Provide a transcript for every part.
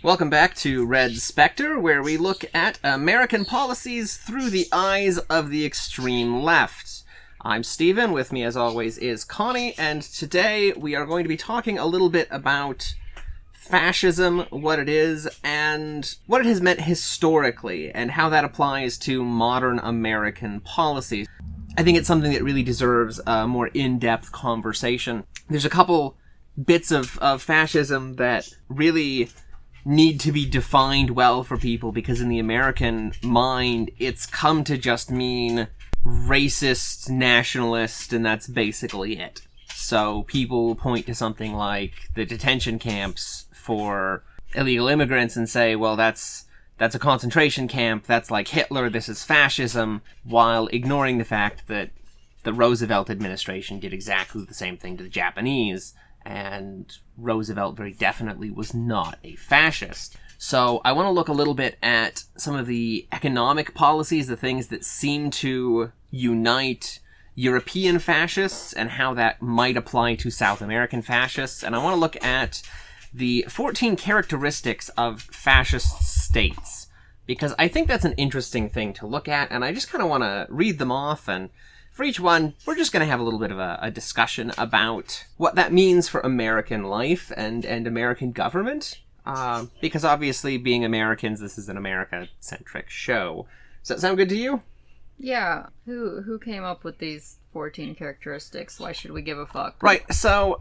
Welcome back to Red Spectre, where we look at American policies through the eyes of the extreme left. I'm Steven, with me as always is Connie, and today we are going to be talking a little bit about fascism, what it is, and what it has meant historically, and how that applies to modern American policies. I think it's something that really deserves a more in-depth conversation. There's a couple bits of fascism that really need to be defined well for people, because in the American mind, it's come to just mean racist, nationalist, and that's basically it. So people point to something like the detention camps for illegal immigrants and say, well, that's a concentration camp, that's like Hitler, this is fascism, while ignoring the fact that the Roosevelt administration did exactly the same thing to the Japanese, and Roosevelt very definitely was not a fascist. So I want to look a little bit at some of the economic policies, the things that seem to unite European fascists, and how that might apply to South American fascists. And I want to look at the 14 characteristics of fascist states, because I think that's an interesting thing to look at, and I just kind of want to read them off, and for each one, we're just going to have a little bit of a discussion about what that means for American life and American government, because obviously, being Americans, this is an America-centric show. Does that sound good to you? Yeah. Who came up with these 14 characteristics? Why should we give a fuck? Right, so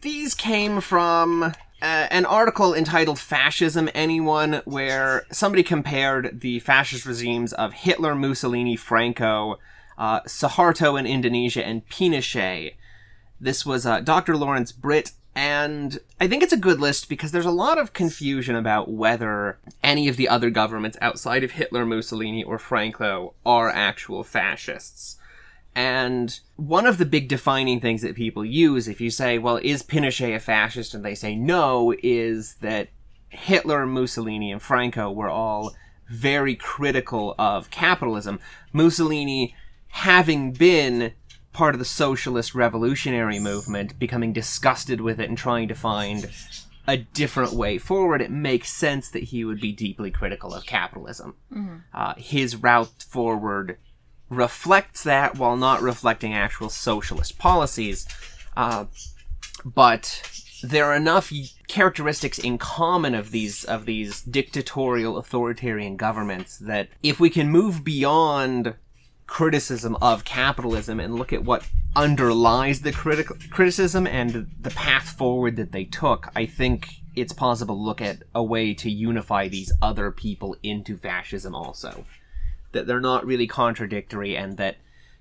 these came from an article entitled Fascism, Anyone, where somebody compared the fascist regimes of Hitler, Mussolini, Franco, Suharto in Indonesia, and Pinochet. This was Dr. Lawrence Britt, and I think it's a good list because there's a lot of confusion about whether any of the other governments outside of Hitler, Mussolini, or Franco are actual fascists. And one of the big defining things that people use, if you say, well, is Pinochet a fascist? And they say no, is that Hitler, Mussolini, and Franco were all very critical of capitalism. Mussolini, having been part of the socialist revolutionary movement, becoming disgusted with it and trying to find a different way forward, it makes sense that he would be deeply critical of capitalism. Mm-hmm. His route forward reflects that while not reflecting actual socialist policies. But there are enough characteristics in common of these dictatorial authoritarian governments that if we can move beyond criticism of capitalism and look at what underlies the criticism and the path forward that they took, I think it's possible to look at a way to unify these other people into fascism also. That they're not really contradictory, and that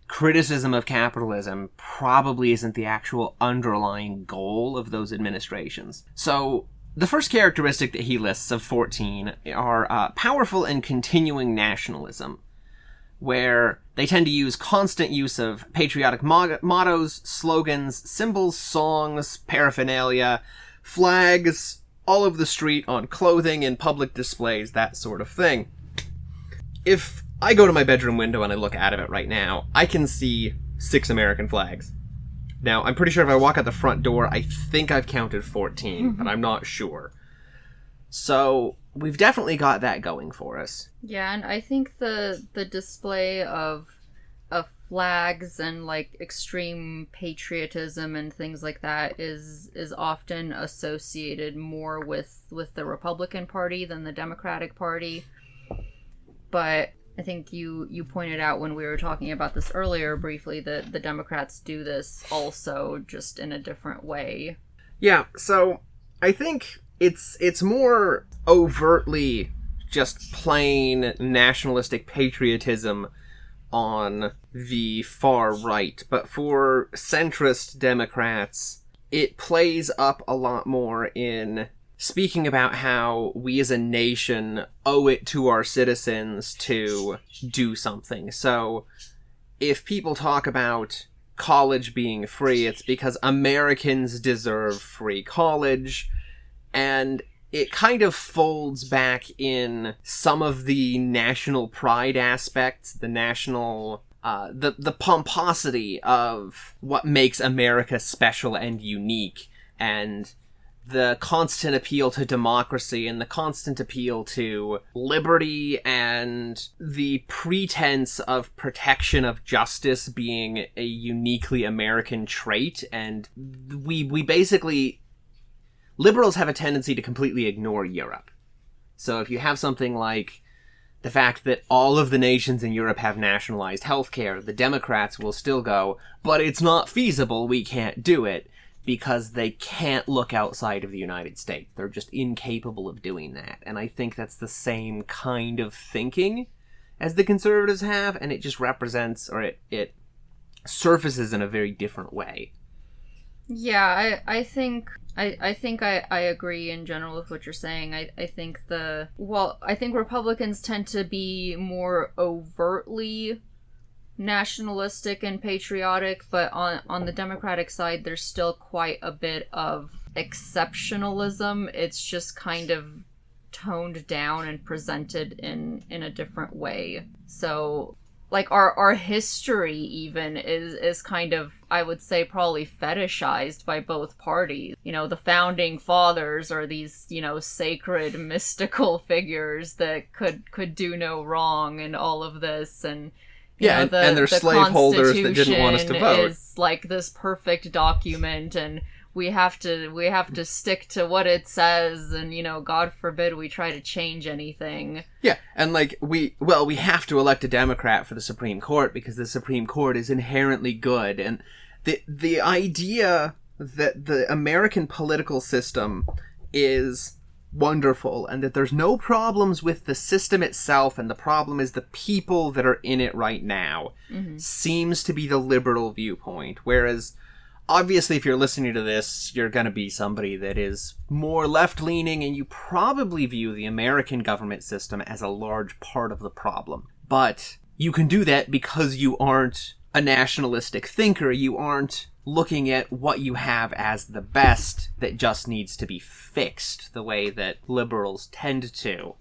criticism of capitalism probably isn't the actual underlying goal of those administrations. So the first characteristic that he lists of 14 are powerful and continuing nationalism, where they tend to use constant use of patriotic mottos, slogans, symbols, songs, paraphernalia, flags, all over the street, on clothing, in public displays, that sort of thing. If I go to my bedroom window and I look out of it right now, I can see 6 American flags. Now, I'm pretty sure if I walk out the front door, I think I've counted 14, but I'm not sure. So we've definitely got that going for us. Yeah, and I think the display of flags and like extreme patriotism and things like that is often associated more with the Republican Party than the Democratic Party. But I think you pointed out when we were talking about this earlier briefly that the Democrats do this also, just in a different way. Yeah, so I think it's more overtly just plain nationalistic patriotism on the far right, but for centrist Democrats, it plays up a lot more in speaking about how we as a nation owe it to our citizens to do something. So if people talk about college being free, it's because Americans deserve free college, and it kind of folds back in some of the national pride aspects, the national, the pomposity of what makes America special and unique, and the constant appeal to democracy and the constant appeal to liberty and the pretense of protection of justice being a uniquely American trait. And we basically... liberals have a tendency to completely ignore Europe. So if you have something like the fact that all of the nations in Europe have nationalized healthcare, the Democrats will still go, but it's not feasible, we can't do it, because they can't look outside of the United States. They're just incapable of doing that. And I think that's the same kind of thinking as the conservatives have, and it just represents, or it surfaces in a very different way. Yeah, I think I agree in general with what you're saying. I think I think Republicans tend to be more overtly nationalistic and patriotic, but on the Democratic side there's still quite a bit of exceptionalism. It's just kind of toned down and presented in a different way. So like our history even is kind of, I would say, probably fetishized by both parties. You know, the founding fathers are these, you know, sacred mystical figures that could do no wrong and all of this, and and they're slaveholders that didn't want us to vote. Is like this perfect document, and we have to stick to what it says, and, you know, God forbid we try to change anything. Yeah, and like we have to elect a Democrat for the Supreme Court because the Supreme Court is inherently good, and the idea that the American political system is wonderful and that there's no problems with the system itself and the problem is the people that are in it right now seems to be the liberal viewpoint, whereas obviously, if you're listening to this, you're going to be somebody that is more left-leaning, and you probably view the American government system as a large part of the problem. But you can do that because you aren't a nationalistic thinker. You aren't looking at what you have as the best that just needs to be fixed, the way that liberals tend to.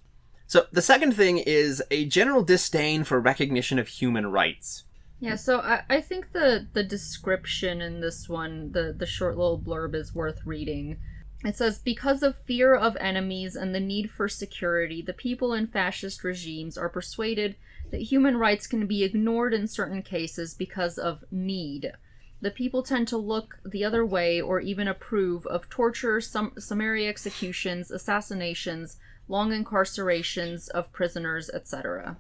So the second thing is a general disdain for recognition of human rights. Yeah, so I think the description in this one, the short little blurb, is worth reading. It says, because of fear of enemies and the need for security, the people in fascist regimes are persuaded that human rights can be ignored in certain cases because of need. The people tend to look the other way or even approve of torture, summary executions, assassinations, long incarcerations of prisoners, etc.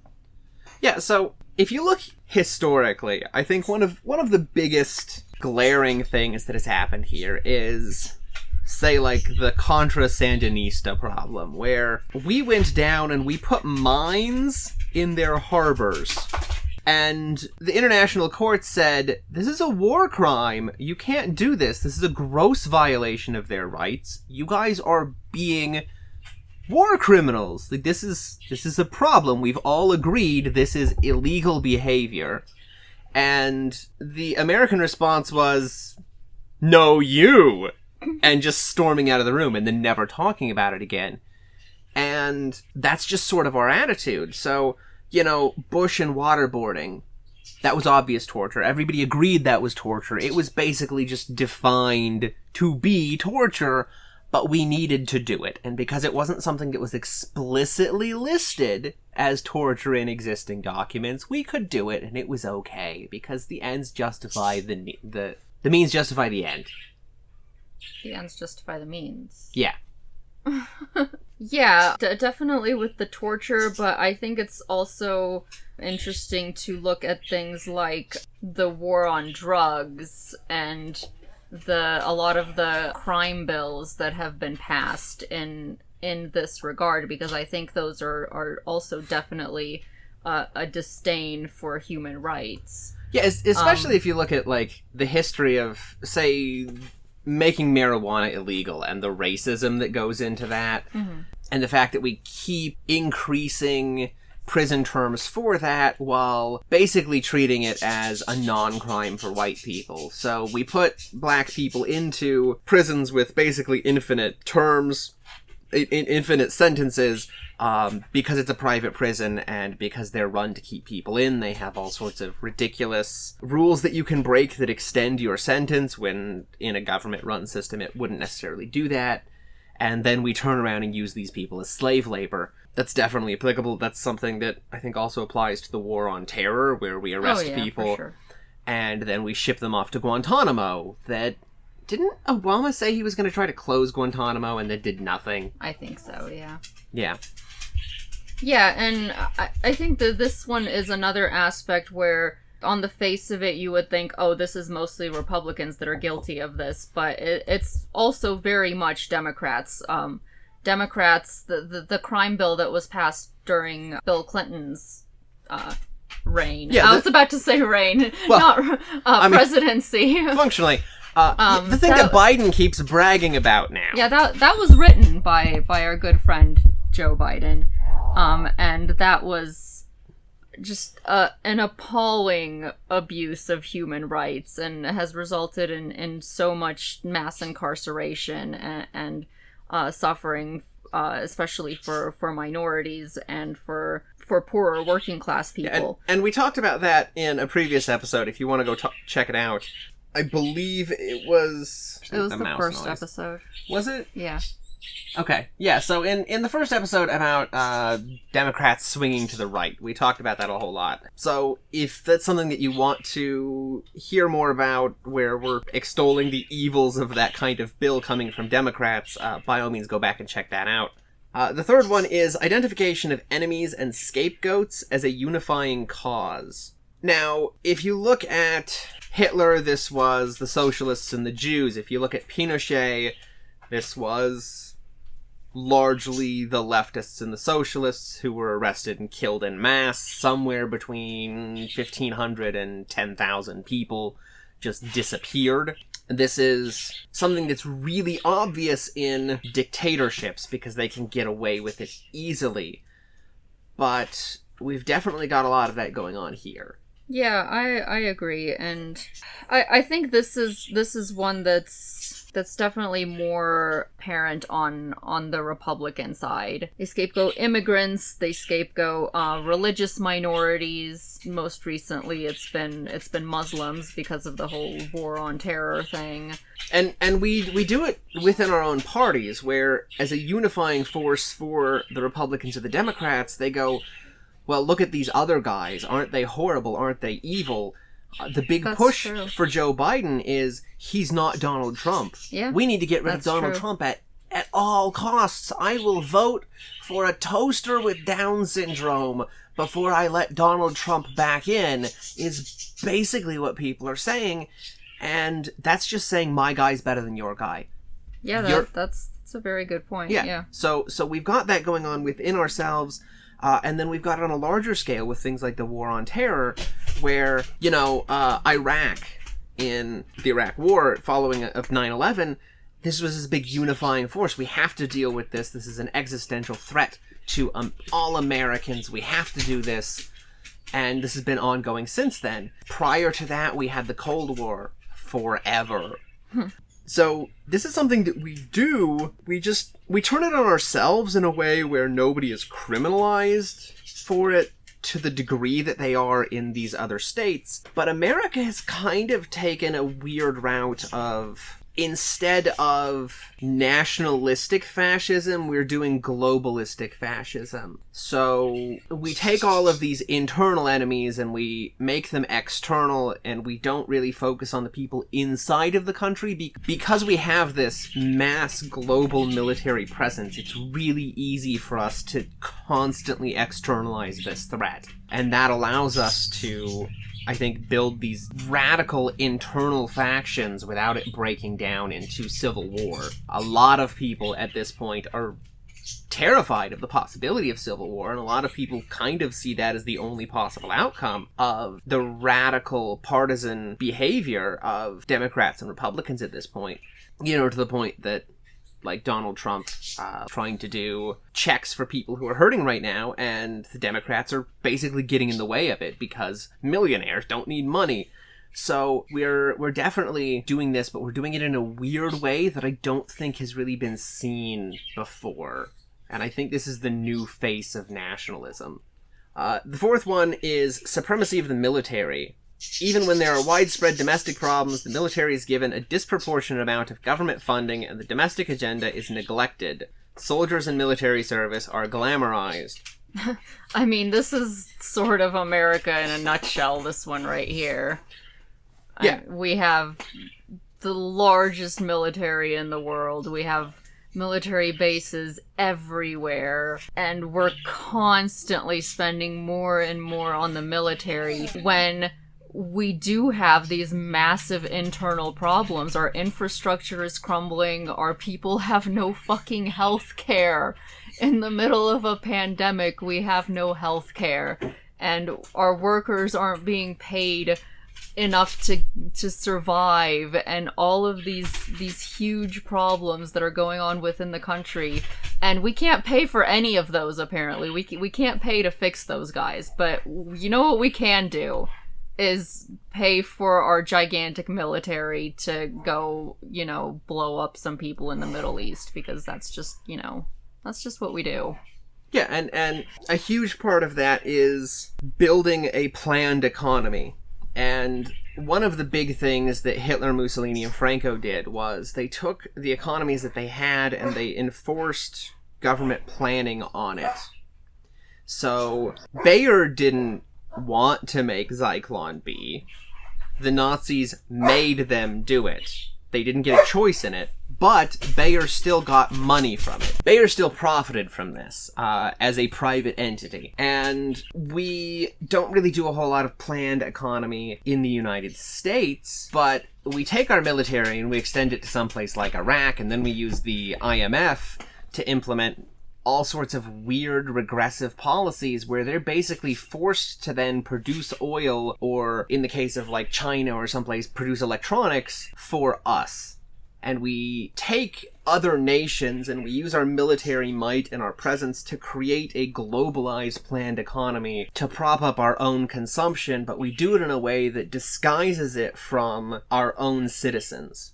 Yeah, so if you look historically, I think one of the biggest glaring things that has happened here is, say, like the Contra Sandinista problem, where we went down and we put mines in their harbors. And the international court said, this is a war crime. You can't do this. This is a gross violation of their rights. You guys are being war criminals. Like, this is a problem. We've all agreed this is illegal behavior. And the American response was, no, you! And just storming out of the room and then never talking about it again. And that's just sort of our attitude. So, you know, Bush and waterboarding, that was obvious torture. Everybody agreed that was torture. It was basically just defined to be torture, but we needed to do it. And because it wasn't something that was explicitly listed as torture in existing documents, we could do it, and it was okay, because the ends justify the means justify the end. The ends justify the means. Yeah. Yeah, definitely with the torture, but I think it's also interesting to look at things like the war on drugs and a lot of the crime bills that have been passed in this regard, because I think those are also definitely a disdain for human rights. Yeah, especially if you look at, like, the history of, say, making marijuana illegal and the racism that goes into that, and the fact that we keep increasing prison terms for that while basically treating it as a non-crime for white people. So we put black people into prisons with basically infinite terms, infinite sentences, because it's a private prison and because they're run to keep people in. They have all sorts of ridiculous rules that you can break that extend your sentence, when in a government-run system it wouldn't necessarily do that. and then we turn around and use these people as slave labor. That's definitely applicable. That's something that I think also applies to the War on Terror, where we arrest people, for sure. and then we ship them off to Guantanamo. That didn't Obama say he was going to try to close Guantanamo and then did nothing? I think so, yeah. Yeah. Yeah, and I think that this one is another aspect where, on the face of it, you would think, oh, this is mostly Republicans that are guilty of this, but it's also very much Democrats. Democrats, the crime bill that was passed during Bill Clinton's reign. Yeah, I was about to say reign, well, not presidency. Functionally. The thing that Biden keeps bragging about now. Yeah, that was written by our good friend Joe Biden. And that was just an appalling abuse of human rights, and has resulted in so much mass incarceration and suffering, especially for minorities and for poorer working class people. And we talked about that in a previous episode. If you want to go check it out, I believe it was the first episode. Was it? Yeah. Okay, yeah, so in the first episode about Democrats swinging to the right, we talked about that a whole lot. So if that's something that you want to hear more about, where we're extolling the evils of that kind of bill coming from Democrats, by all means go back and check that out. The third one is identification of enemies and scapegoats as a unifying cause. Now, if you look at Hitler, this was the socialists and the Jews. If you look at Pinochet, this was largely the leftists and the socialists who were arrested and killed en masse. Somewhere between 1,500 and 10,000 people just disappeared. This is something that's really obvious in dictatorships because they can get away with it easily. But we've definitely got a lot of that going on here. Yeah, I agree, and I think this is one that's definitely more apparent on the Republican side. They scapegoat immigrants, they scapegoat religious minorities. Most recently, it's been Muslims because of the whole War on Terror thing. And we do it within our own parties, where as a unifying force for the Republicans or the Democrats, they go, well, look at these other guys. Aren't they horrible? Aren't they evil? The big push for Joe Biden is he's not Donald Trump. Yeah, we need to get rid of Donald Trump at all costs. I will vote for a toaster with Down syndrome before I let Donald Trump back in, is basically what people are saying. And that's just saying my guy's better than your guy. Yeah, that's a very good point. Yeah. So we've got that going on within ourselves. And then we've got it on a larger scale with things like the War on Terror, where, Iraq, in the Iraq War, following of 9/11, this was this big unifying force. We have to deal with this. This is an existential threat to all Americans. We have to do this. And this has been ongoing since then. Prior to that, we had the Cold War forever. So this is something that we do. We turn it on ourselves in a way where nobody is criminalized for it to the degree that they are in these other states. But America has kind of taken a weird route of, instead of nationalistic fascism, we're doing globalistic fascism. So we take all of these internal enemies and we make them external, and we don't really focus on the people inside of the country. Because we have this mass global military presence, it's really easy for us to constantly externalize this threat. And that allows us to, I think, build these radical internal factions without it breaking down into civil war. A lot of people at this point are terrified of the possibility of civil war, and a lot of people kind of see that as the only possible outcome of the radical partisan behavior of Democrats and Republicans at this point. To the point that, like, Donald Trump trying to do checks for people who are hurting right now, and the Democrats are basically getting in the way of it because millionaires don't need money. So we're definitely doing this, but we're doing it in a weird way that I don't think has really been seen before. And I think this is the new face of nationalism. The fourth one is supremacy of the military. Even when there are widespread domestic problems, the military is given a disproportionate amount of government funding and the domestic agenda is neglected. Soldiers in military service are glamorized. I mean, this is sort of America in a nutshell, this one right here. Yeah. We have the largest military in the world. We have military bases everywhere, and we're constantly spending more and more on the military when we do have these massive internal problems. Our infrastructure is crumbling, our people have no fucking health care. In the middle of a pandemic, we have no health care, and our workers aren't being paid enough to survive, and all of these huge problems that are going on within the country, and we can't pay for any of those. Apparently we can't pay to fix those guys, but you know what we can do is pay for our gigantic military to go, blow up some people in the Middle East, because that's just what we do. Yeah, and a huge part of that is building a planned economy. And one of the big things that Hitler, Mussolini, and Franco did was they took the economies that they had and they enforced government planning on it. So Bayer didn't want to make Zyklon B. The Nazis made them do it. They didn't get a choice in it, but Bayer still got money from it. Bayer still profited from this as a private entity. And we don't really do a whole lot of planned economy in the United States, but we take our military and we extend it to someplace like Iraq, and then we use the IMF to implement all sorts of weird regressive policies where they're basically forced to then produce oil, or in the case of like China or someplace, produce electronics for us. And we take other nations and we use our military might and our presence to create a globalized planned economy to prop up our own consumption, but we do it in a way that disguises it from our own citizens.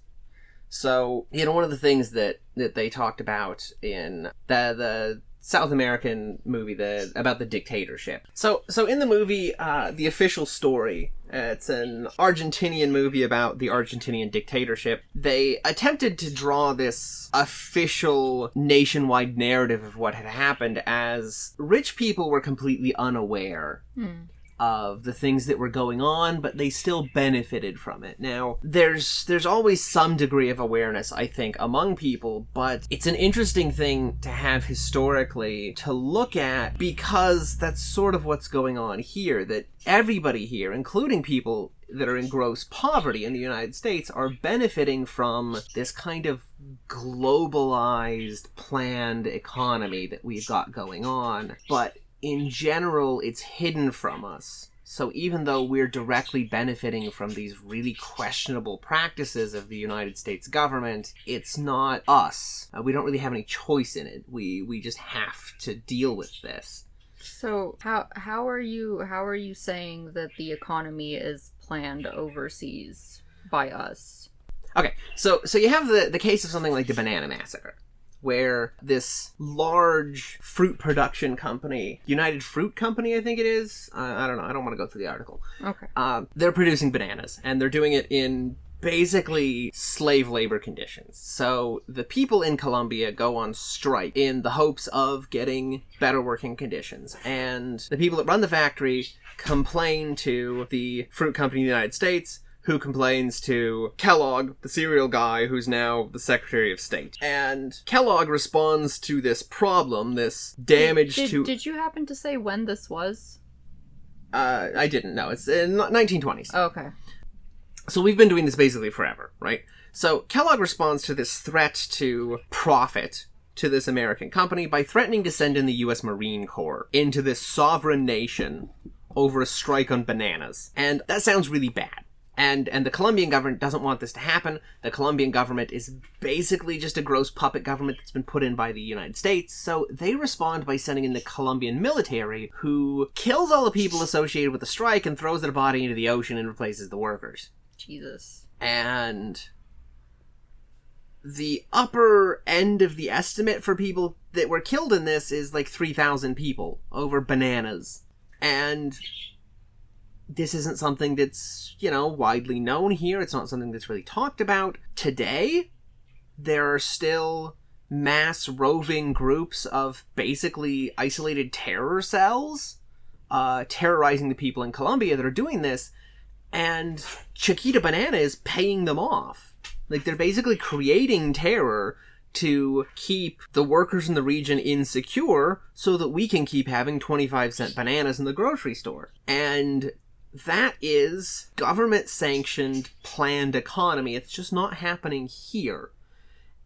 So, one of the things that they talked about in the South American movie about the dictatorship. So in the movie, the official story, it's an Argentinian movie about the Argentinian dictatorship. They attempted to draw this official nationwide narrative of what had happened as rich people were completely unaware of the things that were going on, but they still benefited from it. Now, there's always some degree of awareness, I think, among people, but it's an interesting thing to have historically to look at, because that's sort of what's going on here, that everybody here, including people that are in gross poverty in the United States, are benefiting from this kind of globalized, planned economy that we've got going on, but in general, it's hidden from us. So even though we're directly benefiting from these really questionable practices of the United States government, it's not us. We don't really have any choice in it. We just have to deal with this. So how are you saying that the economy is planned overseas by us? Okay, so you have the case of something like the Banana Massacre, where this large fruit production company, United Fruit Company, I think it is. I don't know. I don't want to go through the article. Okay. They're producing bananas, and they're doing it in basically slave labor conditions. So the people in Colombia go on strike in the hopes of getting better working conditions. And the people that run the factory complain to the fruit company in the United States, who complains to Kellogg, the cereal guy, who's now the Secretary of State. And Kellogg responds to this problem, this damage to... Did you happen to say when this was? I didn't know. It's in 1920s. Oh, okay. So we've been doing this basically forever, right? So Kellogg responds to this threat to profit to this American company by threatening to send in the U.S. Marine Corps into this sovereign nation over a strike on bananas. And that sounds really bad. And the Colombian government doesn't want this to happen. The Colombian government is basically just a gross puppet government that's been put in by the United States. So they respond by sending in the Colombian military, who kills all the people associated with the strike and throws their body into the ocean and replaces the workers. Jesus. And the upper end of the estimate for people that were killed in this is like 3,000 people over bananas. And this isn't something that's, widely known here. It's not something that's really talked about. Today, there are still mass roving groups of basically isolated terror cells terrorizing the people in Colombia that are doing this, and Chiquita Banana is paying them off. Like, they're basically creating terror to keep the workers in the region insecure so that we can keep having 25-cent bananas in the grocery store. And that is government-sanctioned planned economy. It's just not happening here.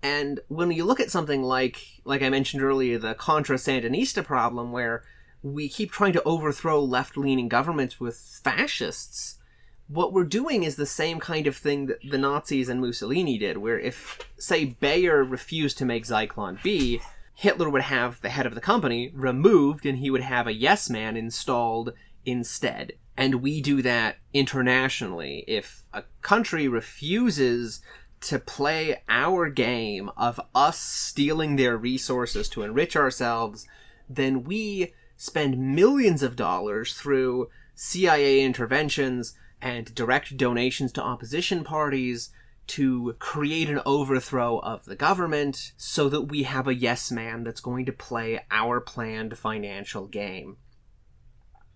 And when you look at something like I mentioned earlier, the Contra Sandinista problem, where we keep trying to overthrow left-leaning governments with fascists, what we're doing is the same kind of thing that the Nazis and Mussolini did, where if, say, Bayer refused to make Zyklon B, Hitler would have the head of the company removed and he would have a yes man installed instead. And we do that internationally. If a country refuses to play our game of us stealing their resources to enrich ourselves, then we spend millions of dollars through CIA interventions and direct donations to opposition parties to create an overthrow of the government so that we have a yes man that's going to play our planned financial game.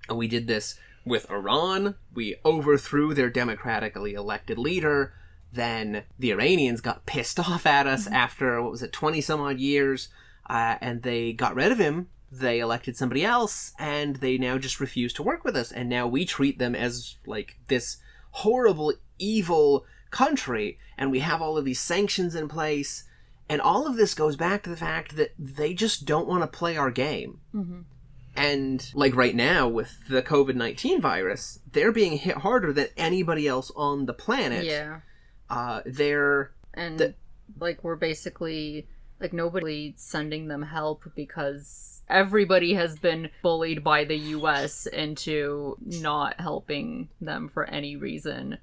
And we did this with Iran. We overthrew their democratically elected leader. Then the Iranians got pissed off at us after, 20 some odd years, and they got rid of him. They elected somebody else, and they now just refuse to work with us. And now we treat them as, like, this horrible, evil country, and we have all of these sanctions in place. And all of this goes back to the fact that they just don't want to play our game. Mm-hmm. And, like, right now, with the COVID-19 virus, they're being hit harder than anybody else on the planet. Yeah. We're basically, like, nobody sending them help because everybody has been bullied by the US into not helping them for any reason.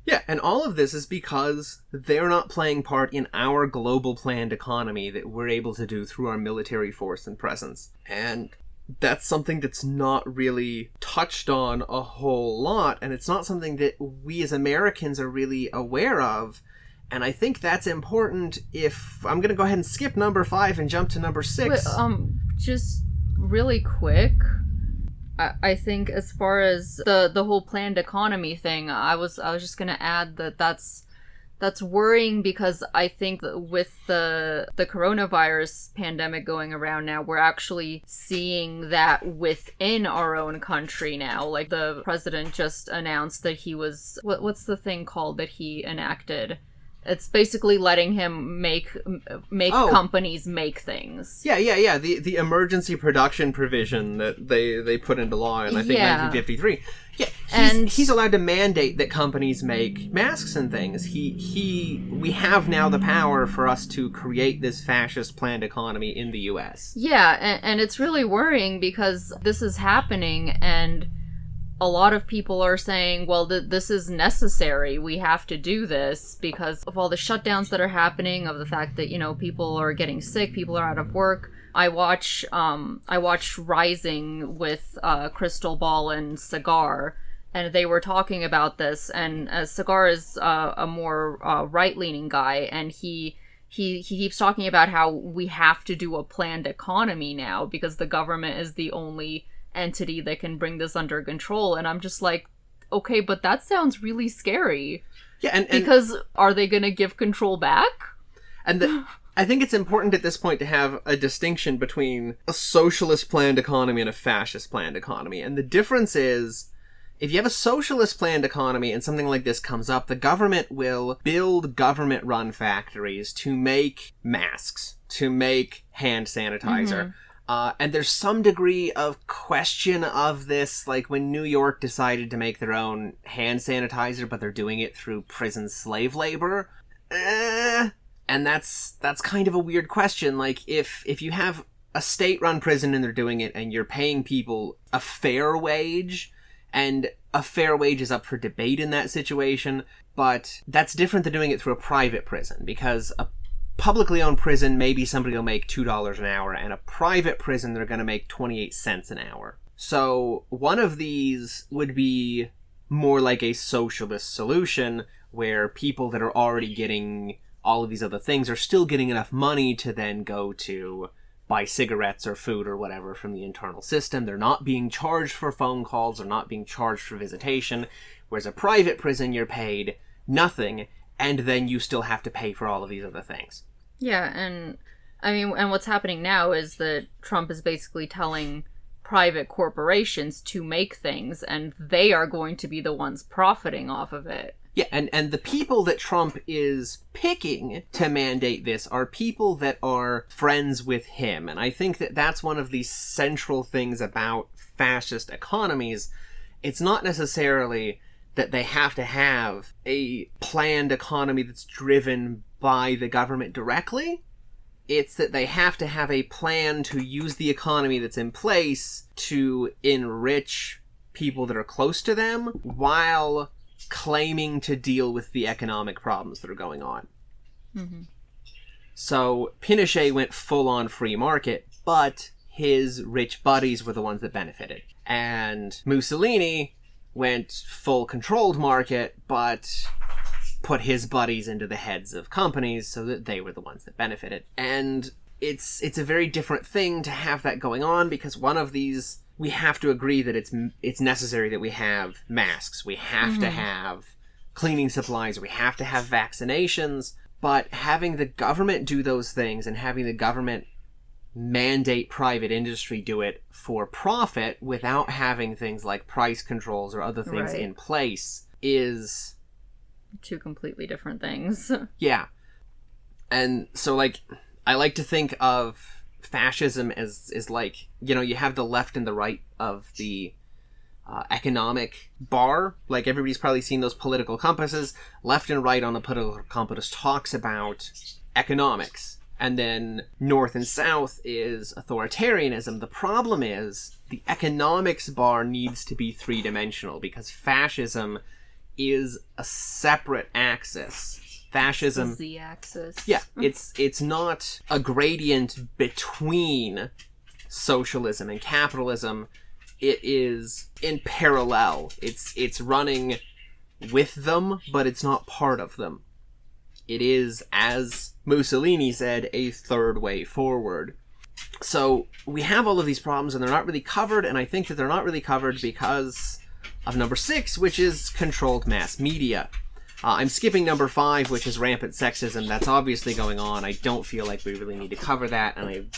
Yeah, and all of this is because they're not playing part in our global planned economy that we're able to do through our military force and presence. And that's something that's not really touched on a whole lot, and it's not something that we as Americans are really aware of. And I think that's important. If I'm going to go ahead and skip number 5 and jump to number 6. Just really quick, I think as far as the whole planned economy thing, I was just going to add that's worrying, because I think that with the coronavirus pandemic going around now, we're actually seeing that within our own country now. Like, the president just announced that he was, what's the thing called that he enacted? It's basically letting him make companies make things. Yeah. The emergency production provision that they put into law in, I think, 1953. Yeah, he's allowed to mandate that companies make masks and things. We have now the power for us to create this fascist planned economy in the U.S. Yeah, and it's really worrying because this is happening, and a lot of people are saying, well, this is necessary. We have to do this because of all the shutdowns that are happening, of the fact that, people are getting sick, people are out of work. I watch Rising with Crystal Ball and Cigar, and they were talking about this, and Cigar is a more right-leaning guy, and he keeps talking about how we have to do a planned economy now because the government is the only entity that can bring this under control. And I'm just like, okay, but that sounds really scary. Yeah, and because are they gonna give control back? And I think it's important at this point to have a distinction between a socialist planned economy and a fascist planned economy. And the difference is, if you have a socialist planned economy and something like this comes up, the government will build government-run factories to make masks, to make hand sanitizer. Mm-hmm. And there's some degree of question of this, like when New York decided to make their own hand sanitizer, but they're doing it through prison slave labor. And that's kind of a weird question. Like, if you have a state-run prison and they're doing it, and you're paying people a fair wage, and a fair wage is up for debate in that situation, but that's different than doing it through a private prison, because a publicly owned prison, maybe somebody will make $2 an hour, and a private prison, they're going to make 28 cents an hour. So one of these would be more like a socialist solution where people that are already getting all of these other things are still getting enough money to then go to buy cigarettes or food or whatever from the internal system. They're not being charged for phone calls. They're not being charged for visitation. Whereas a private prison, you're paid nothing, and then you still have to pay for all of these other things. Yeah, and what's happening now is that Trump is basically telling private corporations to make things, and they are going to be the ones profiting off of it. Yeah, and the people that Trump is picking to mandate this are people that are friends with him. And I think that that's one of the central things about fascist economies. It's not necessarily that they have to have a planned economy that's driven by the government directly. It's that they have to have a plan to use the economy that's in place to enrich people that are close to them while claiming to deal with the economic problems that are going on. Mm-hmm. So Pinochet went full-on free market, but his rich buddies were the ones that benefited. And Mussolini went full controlled market, but put his buddies into the heads of companies so that they were the ones that benefited. And it's a very different thing to have that going on, because one of these, we have to agree that it's necessary that we have masks. We have to have cleaning supplies. We have to have vaccinations. But having the government do those things and having the government mandate private industry do it for profit without having things like price controls or other things in place is two completely different things. Yeah. And so, like, I like to think of fascism as like, you know, you have the left and the right of the economic bar. Like, everybody's probably seen those political compasses. Left and right on the political compass talks about economics. And then north and south is authoritarianism. The problem is the economics bar needs to be three-dimensional, because fascism is a separate axis. Fascism, the z-axis. Yeah, it's not a gradient between socialism and capitalism. It is in parallel. It's running with them, but it's not part of them. It is, as Mussolini said, a third way forward. So we have all of these problems, and they're not really covered, and I think that they're not really covered because of number 6, which is controlled mass media. I'm skipping number 5, which is rampant sexism. That's obviously going on. I don't feel like we really need to cover that, and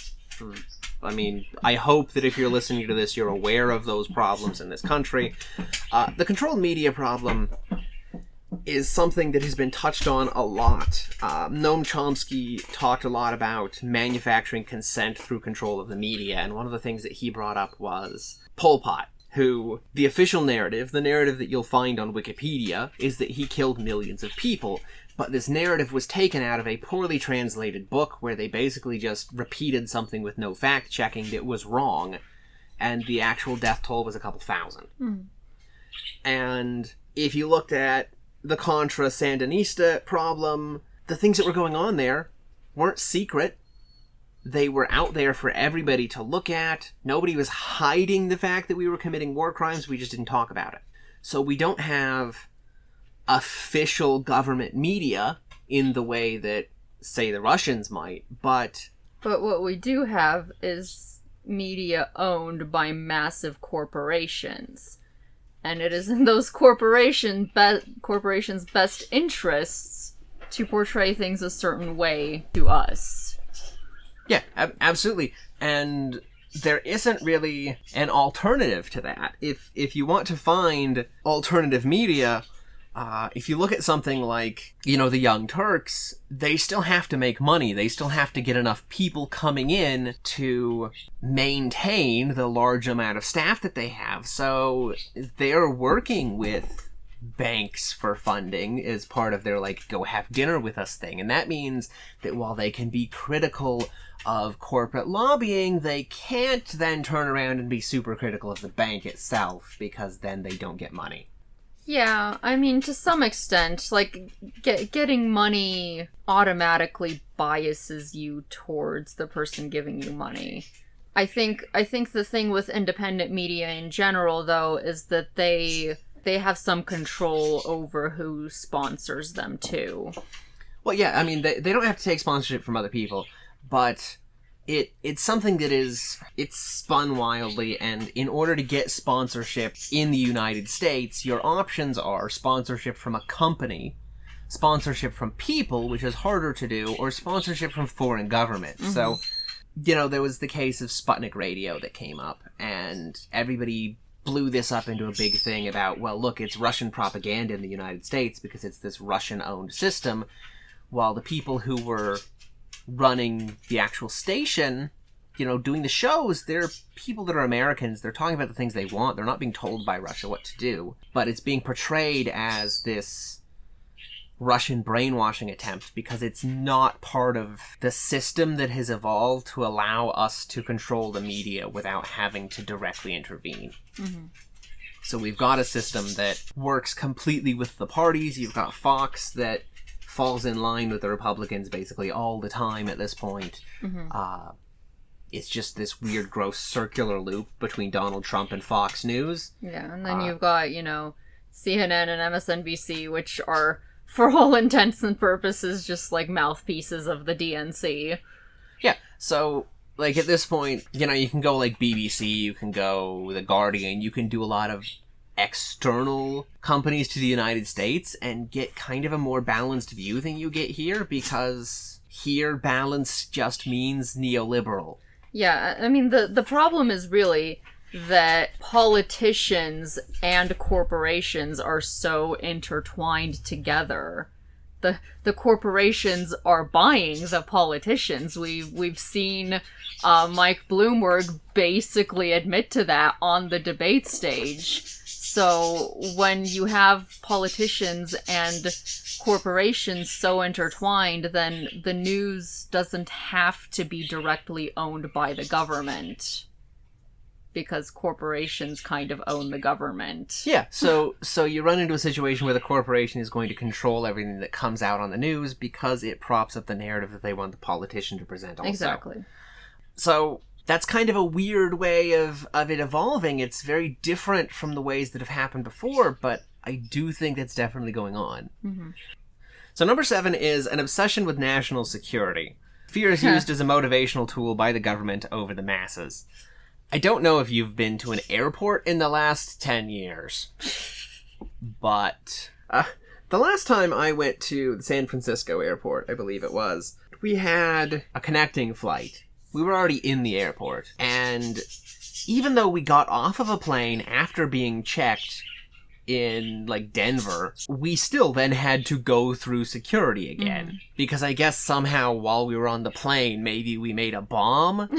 I hope that if you're listening to this, you're aware of those problems in this country. The controlled media problem is something that has been touched on a lot. Noam Chomsky talked a lot about manufacturing consent through control of the media, and one of the things that he brought up was Pol Pot, who, the official narrative, the narrative that you'll find on Wikipedia, is that he killed millions of people. But this narrative was taken out of a poorly translated book where they basically just repeated something with no fact-checking that was wrong, and the actual death toll was a couple thousand. And if you looked at the Contra Sandinista problem, the things that were going on there weren't secret. They were out there for everybody to look at. Nobody was hiding the fact that we were committing war crimes. We just didn't talk about it. So we don't have official government media in the way that, say, the Russians might, but what we do have is media owned by massive corporations. And it is in those corporations' best interests to portray things a certain way to us. Yeah, absolutely. And there isn't really an alternative to that. If you want to find alternative media, if you look at something like, you know, the Young Turks, they still have to make money. They still have to get enough people coming in to maintain the large amount of staff that they have. So they're working with banks for funding as part of their, like, go have dinner with us thing. And that means that while they can be critical of corporate lobbying, they can't then turn around and be super critical of the bank itself, because then they don't get money. Yeah, I mean, to some extent, like, getting money automatically biases you towards the person giving you money. I think the thing with independent media in general, though, is that they they have some control over who sponsors them too. Well, yeah, I mean, they don't have to take sponsorship from other people, but it's something that it's spun wildly, and in order to get sponsorship in the United States, your options are sponsorship from a company, sponsorship from people, which is harder to do, or sponsorship from foreign government. Mm-hmm. So, there was the case of Sputnik Radio that came up, and everybody blew this up into a big thing about, well, look, it's Russian propaganda in the United States because it's this Russian-owned system, while the people who were running the actual station, doing the shows, they're people that are Americans. They're talking about the things they want. They're not being told by Russia what to do. But it's being portrayed as this Russian brainwashing attempt because it's not part of the system that has evolved to allow us to control the media without having to directly intervene. Mm-hmm. So we've got a system that works completely with the parties. You've got Fox that falls in line with the Republicans basically all the time at this point. Mm-hmm. It's just this weird, gross circular loop between Donald Trump and Fox News. Yeah, and then you've got, CNN and MSNBC, which are, for all intents and purposes, just like mouthpieces of the DNC. Yeah, so, at this point, you can go BBC, you can go The Guardian, you can do a lot of external companies to the United States and get kind of a more balanced view than you get here, because here balance just means neoliberal. Yeah, I mean, the problem is really that politicians and corporations are so intertwined together. The corporations are buying the politicians. We've seen Mike Bloomberg basically admit to that on the debate stage. So when you have politicians and corporations so intertwined, then the news doesn't have to be directly owned by the government, because corporations kind of own the government. Yeah, so you run into a situation where the corporation is going to control everything that comes out on the news because it props up the narrative that they want the politician to present also. Exactly. So that's kind of a weird way of it evolving. It's very different from the ways that have happened before, but I do think that's definitely going on. Mm-hmm. So number 7 is an obsession with national security. Fear is used as a motivational tool by the government over the masses. I don't know if you've been to an airport in the last 10 years, but the last time I went to the San Francisco airport, I believe it was, we had a connecting flight. We were already in the airport, and even though we got off of a plane after being checked in, Denver, we still then had to go through security again. Because I guess somehow while we were on the plane, maybe we made a bomb.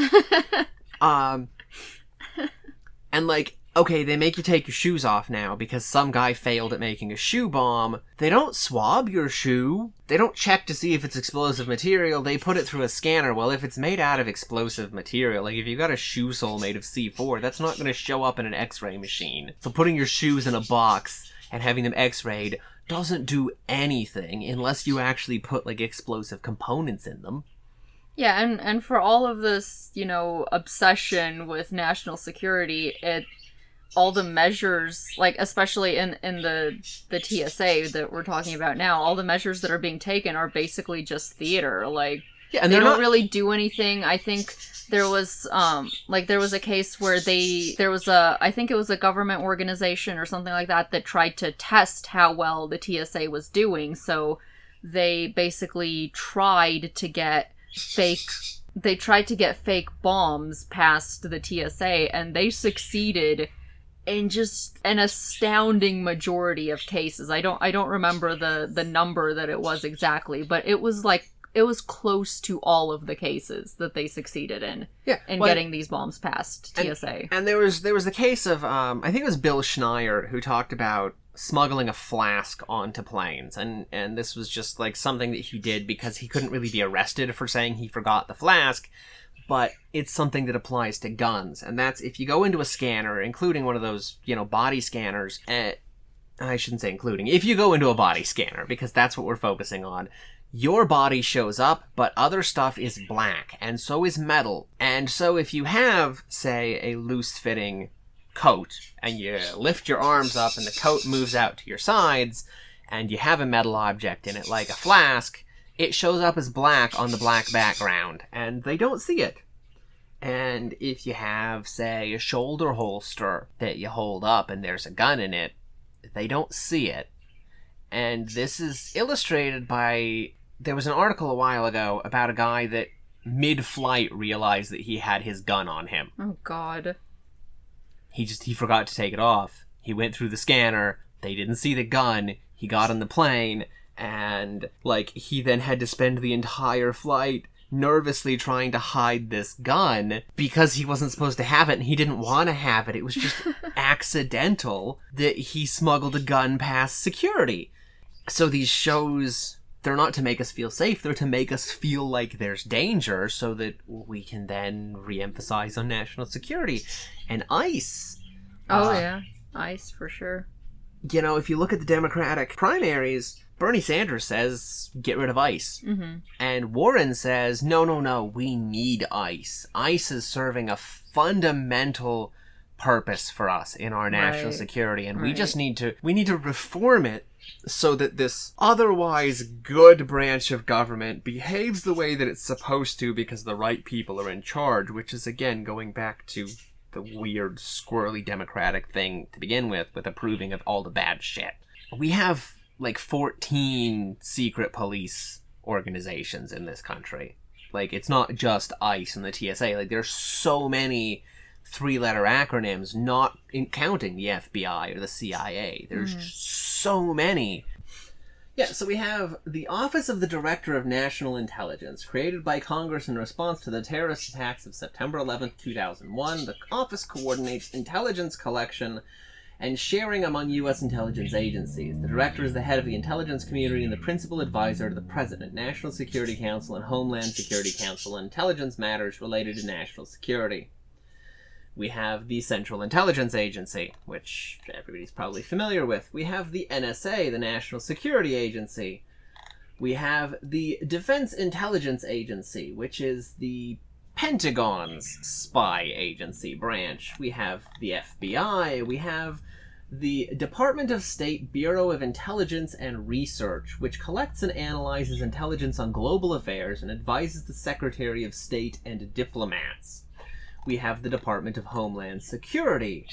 And okay, they make you take your shoes off now because some guy failed at making a shoe bomb. They don't swab your shoe. They don't check to see if it's explosive material. They put it through a scanner. Well, if it's made out of explosive material, if you've got a shoe sole made of C4, that's not going to show up in an x-ray machine. So putting your shoes in a box and having them x-rayed doesn't do anything unless you actually put, explosive components in them. Yeah, and for all of this, obsession with national security, all the measures, especially in the TSA that we're talking about now, all the measures that are being taken are basically just theater. Yeah, and they don't really do anything. I think there was, there was a case where I think it was a government organization or something like that that tried to test how well the TSA was doing. So they basically tried to get fake bombs past the TSA, and they succeeded in just an astounding majority of cases. I don't remember the number that it was exactly, but it was close to all of the cases that they succeeded in. Yeah, getting these bombs past TSA. And there was the case of I think it was Bill Schneier who talked about smuggling a flask onto planes, and this was just something that he did because he couldn't really be arrested for saying he forgot the flask. But it's something that applies to guns, and that's if you go into a scanner, including one of those, body scanners, I shouldn't say including, if you go into a body scanner, because that's what we're focusing on, your body shows up, but other stuff is black, and so is metal. And so if you have, say, a loose-fitting coat, and you lift your arms up and the coat moves out to your sides, and you have a metal object in it like a flask, it shows up as black on the black background, and they don't see it. And if you have, say, a shoulder holster that you hold up and there's a gun in it, they don't see it. And this is illustrated by... There was an article a while ago about a guy that mid-flight realized that he had his gun on him. Oh, God. He forgot to take it off. He went through the scanner. They didn't see the gun. He got on the plane, and, he then had to spend the entire flight nervously trying to hide this gun because he wasn't supposed to have it and he didn't want to have it. It was just accidental that he smuggled a gun past security. So these shows, they're not to make us feel safe, they're to make us feel like there's danger so that we can then re-emphasize on national security. And ICE... yeah. ICE, for sure. You know, if you look at the Democratic primaries... Bernie Sanders says, get rid of ICE. Mm-hmm. And Warren says, no, we need ICE. ICE is serving a fundamental purpose for us in our national security. And we just need to reform it so that this otherwise good branch of government behaves the way that it's supposed to because the right people are in charge, which is, again, going back to the weird, squirrely Democratic thing to begin with approving of all the bad shit. We have 14 secret police organizations in this country. It's not just ICE and the TSA. There's so many three-letter acronyms, not counting the FBI or the CIA. There's so many. Yeah, so we have the Office of the Director of National Intelligence, created by Congress in response to the terrorist attacks of September 11th, 2001. The office coordinates intelligence collection and sharing among U.S. intelligence agencies. The director is the head of the intelligence community and the principal advisor to the President, National Security Council, and Homeland Security Council on intelligence matters related to national security. We have the Central Intelligence Agency, which everybody's probably familiar with. We have the NSA, the National Security Agency. We have the Defense Intelligence Agency, which is the Pentagon's spy agency branch. We have the FBI. We have the Department of State Bureau of Intelligence and Research, which collects and analyzes intelligence on global affairs and advises the Secretary of State and diplomats. We have the Department of Homeland Security,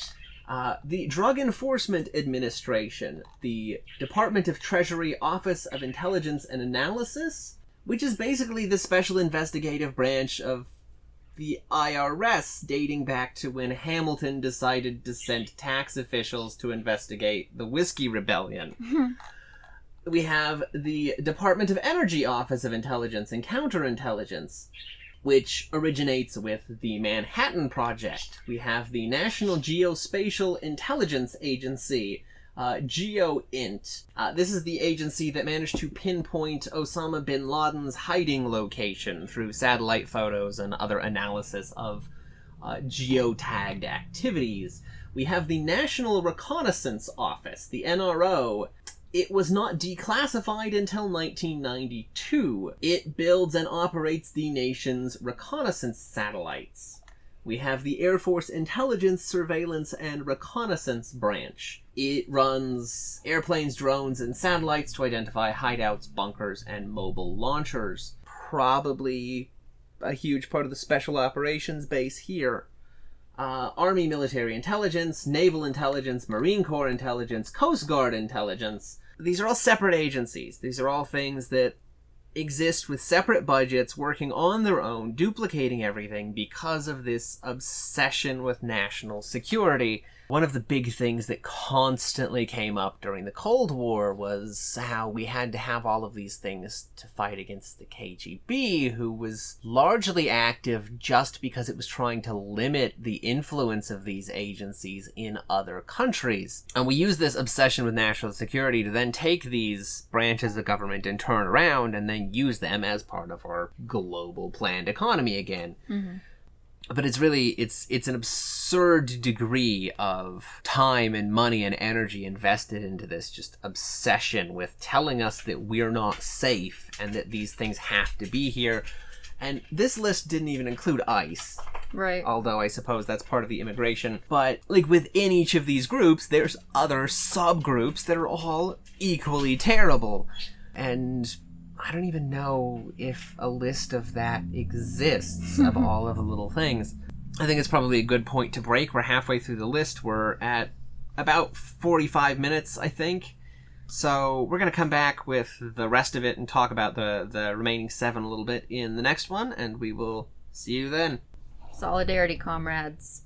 the Drug Enforcement Administration, the Department of Treasury Office of Intelligence and Analysis, which is basically the special investigative branch of the IRS, dating back to when Hamilton decided to send tax officials to investigate the Whiskey Rebellion. We have the Department of Energy Office of Intelligence and Counterintelligence, which originates with the Manhattan Project. We have the National Geospatial Intelligence Agency, GeoInt. This is the agency that managed to pinpoint Osama bin Laden's hiding location through satellite photos and other analysis of geotagged activities. We have the National Reconnaissance Office, the NRO. It was not declassified until 1992. It builds and operates the nation's reconnaissance satellites. We have the Air Force Intelligence, Surveillance, and Reconnaissance Branch. It runs airplanes, drones, and satellites to identify hideouts, bunkers, and mobile launchers. Probably a huge part of the Special Operations Base here. Army Military Intelligence, Naval Intelligence, Marine Corps Intelligence, Coast Guard Intelligence. These are all separate agencies. These are all things that exist with separate budgets, working on their own, duplicating everything because of this obsession with national security. One of the big things that constantly came up during the Cold War was how we had to have all of these things to fight against the KGB, who was largely active just because it was trying to limit the influence of these agencies in other countries. And we use this obsession with national security to then take these branches of government and turn around and then use them as part of our global planned economy again. Mm-hmm. But it's really, it's an absurd degree of time and money and energy invested into this just obsession with telling us that we're not safe and that these things have to be here. And this list didn't even include ICE. Right. Although I suppose that's part of the immigration. But, like, within each of these groups, there's other subgroups that are all equally terrible. And I don't even know if a list of that exists, of all of the little things. I think it's probably a good point to break. We're halfway through the list. We're at about 45 minutes, I think. So we're going to come back with the rest of it and talk about the remaining 7 a little bit in the next one, and we will see you then. Solidarity, comrades.